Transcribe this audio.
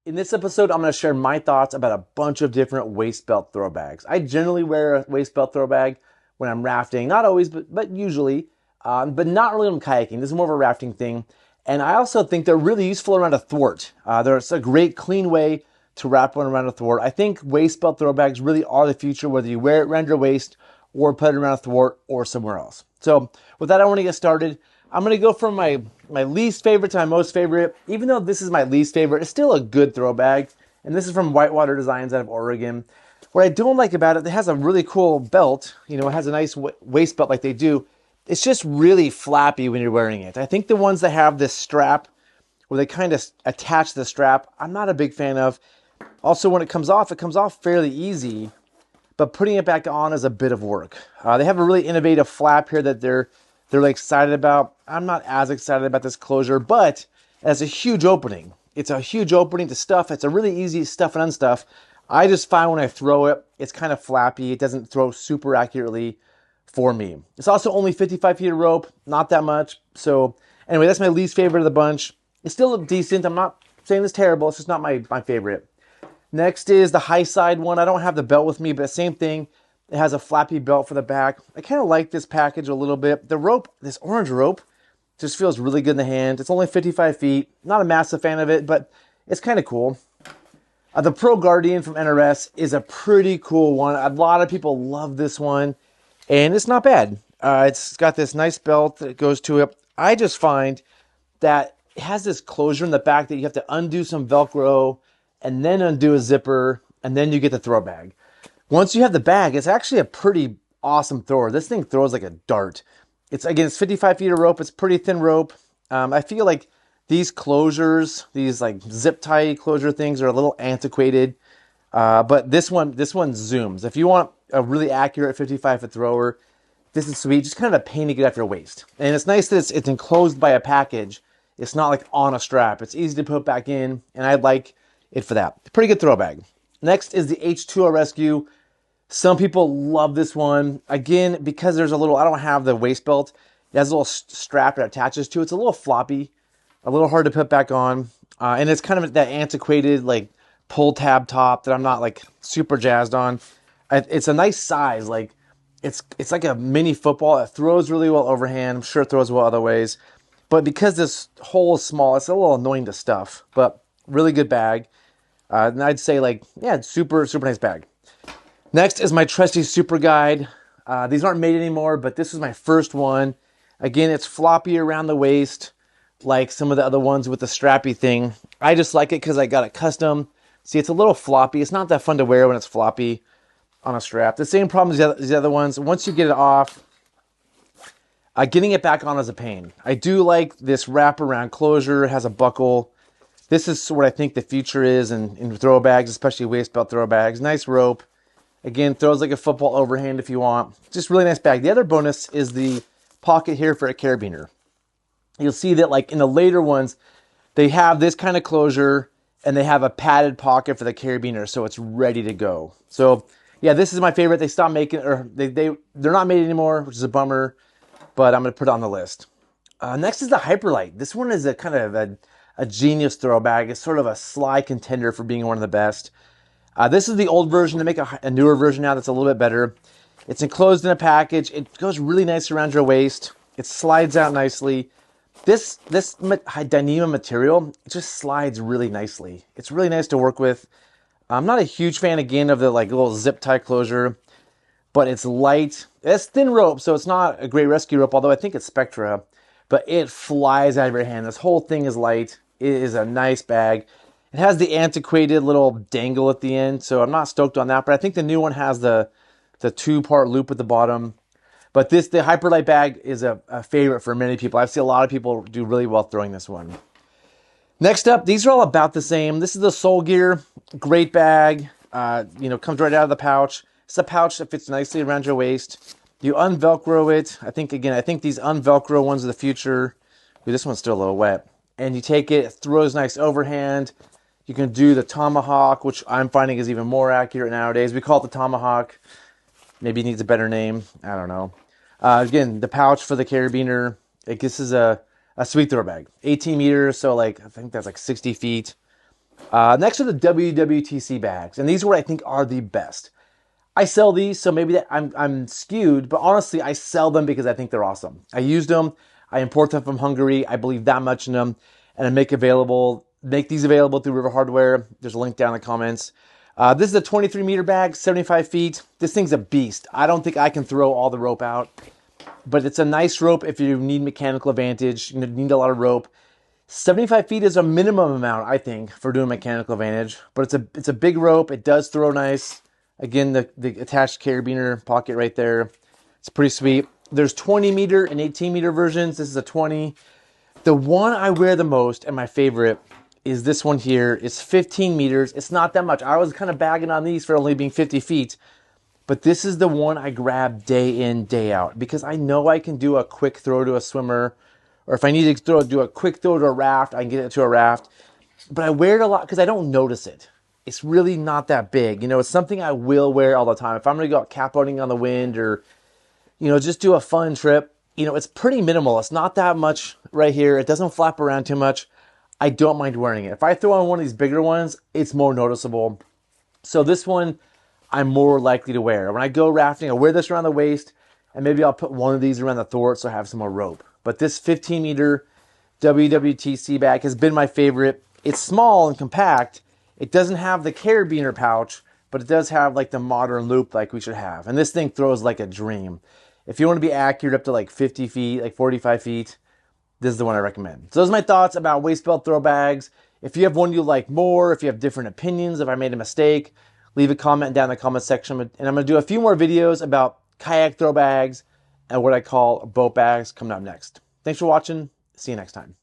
In this episode, I'm going to share my thoughts about a bunch of different waist belt throw bags. I generally wear a waist belt throw bag when I'm rafting. Not always, but usually. But not really when I'm kayaking. This is more of a rafting thing. And I also think they're really useful around a thwart. There's a great, clean way to wrap one around a thwart. I think waist belt throw bags really are the future, whether you wear it around your waist or put it around a thwart or somewhere else. So with that, I want to get started. I'm going to go from my least favorite to my most favorite. Even though this is my least favorite, it's still a good throw bag. And this is from Whitewater Designs out of Oregon. What I don't like about it, it has a really cool belt. You know, it has a nice waist belt like they do. It's just really flappy when you're wearing it. I think the ones that have this strap where they kind of attach the strap, I'm not a big fan of. Also, when it comes off fairly easy. But putting it back on is a bit of work. They have a really innovative flap here that they're like excited about. I'm not as excited about this closure, but it has a huge opening. It's a huge opening to stuff. It's a really easy stuff and unstuff. I just find when I throw it, it's kind of flappy. It doesn't throw super accurately for me. It's also only 55 feet of rope, not that much. So anyway, that's my least favorite of the bunch. It's still decent. I'm not saying it's terrible. It's just not my favorite. Next is the high side one. I don't have the belt with me, but same thing. It has a flappy belt for the back. I kind of like this package a little bit. The rope, this orange rope, just feels really good in the hand. It's only 55 feet. Not a massive fan of it, but it's kind of cool. The Pro Guardian from NRS is a pretty cool one. A lot of people love this one, and it's not bad. It's got this nice belt that goes to it. I just find that it has this closure in the back that you have to undo some Velcro and then undo a zipper, and then you get the throw bag. Once you have the bag, it's actually a pretty awesome thrower. This thing throws like a dart. It's 55 feet of rope. It's pretty thin rope. I feel like these closures, these like zip tie closure things are a little antiquated. But this one zooms. If you want a really accurate 55-foot thrower, this is sweet. Just kind of a pain to get off your waist. And it's nice that it's enclosed by a package. It's not like on a strap. It's easy to put back in, and I like it for that. Pretty good throw bag. Next is the H2O Rescue. Some people love this one. Again, because there's I don't have the waist belt. It has a little strap it attaches to. It's a little floppy, a little hard to put back on. And it's kind of that antiquated, like, pull tab top that I'm not, like, super jazzed on. It's a nice size. Like, it's like a mini football. It throws really well overhand. I'm sure it throws well other ways. But because this hole is small, it's a little annoying to stuff. But really good bag. And I'd say, like, yeah, super, super nice bag. Next is my trusty Super Guide. These aren't made anymore, but this was my first one. Again, it's floppy around the waist, like some of the other ones with the strappy thing. I just like it because I got it custom. See, it's a little floppy. It's not that fun to wear when it's floppy on a strap. The same problem as the other ones. Once you get it off, getting it back on is a pain. I do like this wraparound closure. It has a buckle. This is what I think the future is in throw bags, especially waist belt throw bags. Nice rope. Again, throws like a football overhand if you want. Just really nice bag. The other bonus is the pocket here for a carabiner. You'll see that like in the later ones, they have this kind of closure and they have a padded pocket for the carabiner, so it's ready to go. So yeah, this is my favorite. They stopped making, or they're not made anymore, which is a bummer, but I'm going to put it on the list. Next is the Hyperlite. This one is a kind of a genius throw bag. It's sort of a sly contender for being one of the best. This is the old version. They make a newer version now that's a little bit better. It's enclosed in a package. It goes really nice around your waist. It slides out nicely. This Dyneema material, it just slides really nicely. It's really nice to work with. I'm not a huge fan, again, of the like little zip tie closure, but it's light. It's thin rope, so it's not a great rescue rope, although I think it's Spectra, but it flies out of your hand. This whole thing is light. It is a nice bag. It has the antiquated little dangle at the end, so I'm not stoked on that, but I think the new one has the two-part loop at the bottom. But the Hyperlite bag is a favorite for many people. I've seen a lot of people do really well throwing this one. Next up, these are all about the same. This is the Soul Gear. Great bag. Comes right out of the pouch. It's a pouch that fits nicely around your waist. You unvelcro it. I think these unvelcro ones are the future. Ooh, this one's still a little wet. And you take it throws nice overhand. You can do the tomahawk, which I'm finding is even more accurate nowadays. We call it the tomahawk. Maybe it needs a better name. I don't know. Again, the pouch for the carabiner. This is a sweet throw bag. 18 meters, so like I think that's like 60 feet. Next are the WWTC bags, and these are what I think are the best. I sell these, so maybe I'm skewed, but honestly, I sell them because I think they're awesome. I used them. I import them from Hungary. I believe that much in them, and I make these available through River Hardware. There's a link down in the comments. This is a 23 meter bag, 75 feet. This thing's a beast. I don't think I can throw all the rope out, but it's a nice rope if you need mechanical advantage. You need a lot of rope. 75 feet is a minimum amount, I think, for doing mechanical advantage, but it's a big rope. It does throw nice. Again, the attached carabiner pocket right there. It's pretty sweet. There's 20 meter and 18 meter versions. This is a 20. The one I wear the most and my favorite is this one here. It's 15 meters. It's not that much. I was kind of bagging on these for only being 50 feet, but this is the one I grab day in, day out because I know I can do a quick throw to a swimmer, or if I need to do a quick throw to a raft, I can get it to a raft. But I wear it a lot because I don't notice it. It's really not that big. You know, it's something I will wear all the time. If I'm going to go out catboating on the wind or, you know, just do a fun trip, you know, it's pretty minimal. It's not that much right here. It doesn't flap around too much. I don't mind wearing it. If I throw on one of these bigger ones, it's more noticeable. So this one, I'm more likely to wear. When I go rafting, I wear this around the waist, and maybe I'll put one of these around the thwart so I have some more rope. But this 15 meter WWTC bag has been my favorite. It's small and compact. It doesn't have the carabiner pouch, but it does have like the modern loop like we should have. And this thing throws like a dream. If you want to be accurate up to like 50 feet, like 45 feet, this is the one I recommend. So those are my thoughts about waist belt throw bags. If you have one you like more, if you have different opinions, if I made a mistake, leave a comment down in the comment section. And I'm going to do a few more videos about kayak throw bags and what I call boat bags coming up next. Thanks for watching. See you next time.